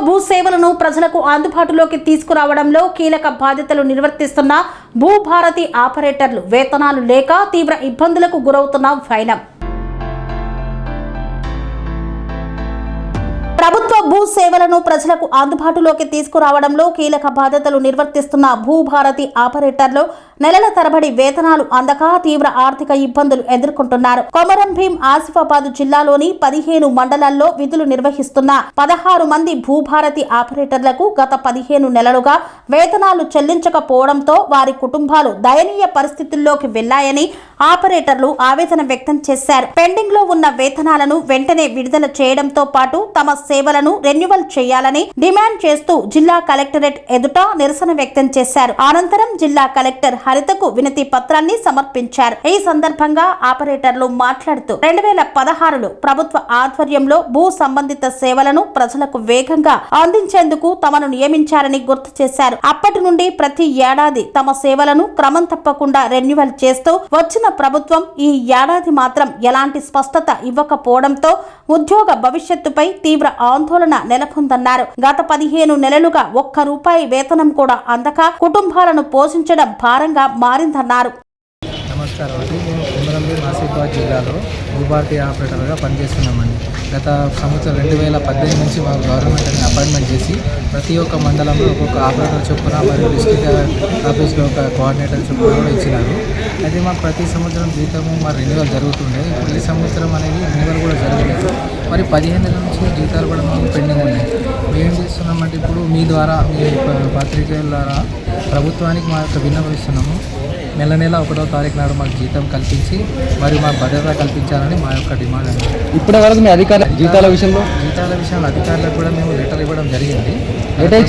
భూ సేవలను ప్రజలకు అందుబాటులోకి తీసుకురావడంలో కీలక బాధ్యతలు నిర్వర్తిస్తున్న భూభారతి ఆపరేటర్లు వేతనాలు లేక తీవ్ర ఇబ్బందులకు గురవుతున్న వైనం. ప్రభుత్వ భూ సేవలను ప్రజలకు అందుబాటులోకి తీసుకురావడంలో కీలక బాధ్యతలు నిర్వర్తిస్తున్న భూభారతి ఆపరేటర్లు నెలల తరబడి వేతనాలు అందక తీవ్ర ఆర్థిక ఇబ్బందులు ఎదుర్కొంటున్నారు. కొమరం భీం ఆసిఫాబాద్ జిల్లాలోని 15 మండలాల్లో విధులు నిర్వహిస్తున్న 16 మంది భూభారతి ఆపరేటర్లకు గత 15 నెలలుగా వేతనాలు చెల్లించకపోవడంతో వారి కుటుంబాలు దయనీయ పరిస్థితుల్లోకి వెళ్లాయని ఆపరేటర్లు ఆవేదన వ్యక్తం చేశారు. పెండింగ్ లో ఉన్న వేతనాలను వెంటనే విడుదల చేయడంతో పాటు తమ సేవలను రెన్యువల్ చేయాలని డిమాండ్ చేస్తూ జిల్లా కలెక్టరేట్ ఎదుట నిరసన వ్యక్తం చేశారు. అనంతరం జిల్లా కలెక్టర్ హరితకు వినతి పత్రాన్ని సమర్పించారు. ఈ సందర్భంగా ఆపరేటర్లు మాట్లాడుతూ 2016లో ప్రభుత్వ ఆధ్వర్యంలో భూ సంబంధిత సేవలను ప్రజలకు వేగంగా అందించేందుకు తమను నియమించారని గుర్తు చేశారు. అప్పటి నుండి ప్రతి ఏడాది తమ సేవలను క్రమం తప్పకుండా రెన్యువల్ చేస్తూ వచ్చిన ప్రభుత్వం ఈ ఏడాది మాత్రం ఎలాంటి స్పష్టత ఇవ్వకపోవడంతో ఉద్యోగ భవిష్యత్తుపై తీవ్ర ఆందోళన నెలకొందన్నారు. గత 15 నెలలుగా ఒక్క రూపాయి వేతనం కూడా అందక కుటుంబాలను పోషించడం భారంగా మారిందన్నారు. నమస్కారం అండి. మేము కొమరం భీం ఆసిఫాబాద్ జిల్లాలో భూభారతి ఆపరేటర్గా పనిచేస్తున్నామండి. గత సంవత్సరం 2018 నుంచి మాకు గవర్నమెంట్ అపాయింట్మెంట్ చేసి ప్రతి ఒక్క మండలంలో ఒక్కొక్క ఆపరేటర్ చొప్పున మరియు డిస్ట్రిక్ట్ ఆఫీస్లో ఒక కోఆర్డినేటర్ చొప్పున కూడా ఇచ్చినారు. అయితే మాకు ప్రతి సంవత్సరం జీతము మరి రెన్యువల్ జరుగుతుండే. ఇప్పుడు ఈ సంవత్సరం అనేది రెన్యువల్ కూడా జరగలేదు. మరి 15 నెలల నుంచి జీతాలు కూడా మాకు పెండింగ్ ఉన్నాయి. మేమేం చేస్తున్నామంటే ఇప్పుడు మీ ద్వారా మీ పత్రికల ద్వారా ప్రభుత్వానికి మా యొక్క విన్నవిస్తున్నాము. నెల 1వ తారీఖు నాడు మాకు జీతం కల్పించి మరియు మాకు భద్రత కల్పించాలని మా యొక్క డిమాండ్ అండి. ఇప్పటి వరకు మీ అధికారుల జీతాల విషయంలో అధికారులకు కూడా మేము లెటర్ ఇవ్వడం జరిగింది.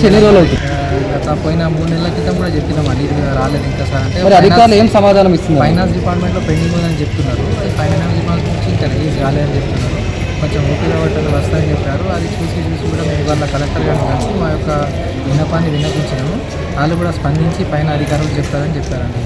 ఎన్ని రోజులు అవుతుంది? గత పోయిన 3 నెలల క్రితం కూడా చెప్పినామండి. ఇది రాలేదు ఇంకా సార్ అంటే అధికారులు ఏం సమాధానం ఇస్తున్నారు? ఫైనాన్స్ డిపార్ట్మెంట్లో పెండింగ్ ఉందని చెప్తున్నారు. ఫైనాన్స్ డిపార్ట్మెంట్ నుంచి ఇంకా రిలీజ్ కాలేదని చెప్తున్నారు. కొంచెం ఓపిక పట్టలు వస్తాయని చెప్పారు. అది చూసి కూడా మేము వాళ్ళ కలెక్టర్ గారిని కలిసి మా యొక్క విన్నపాన్ని విన్నపించినాము. వాళ్ళు కూడా స్పందించి పైన అధికారులు చెప్తారని చెప్పారండి.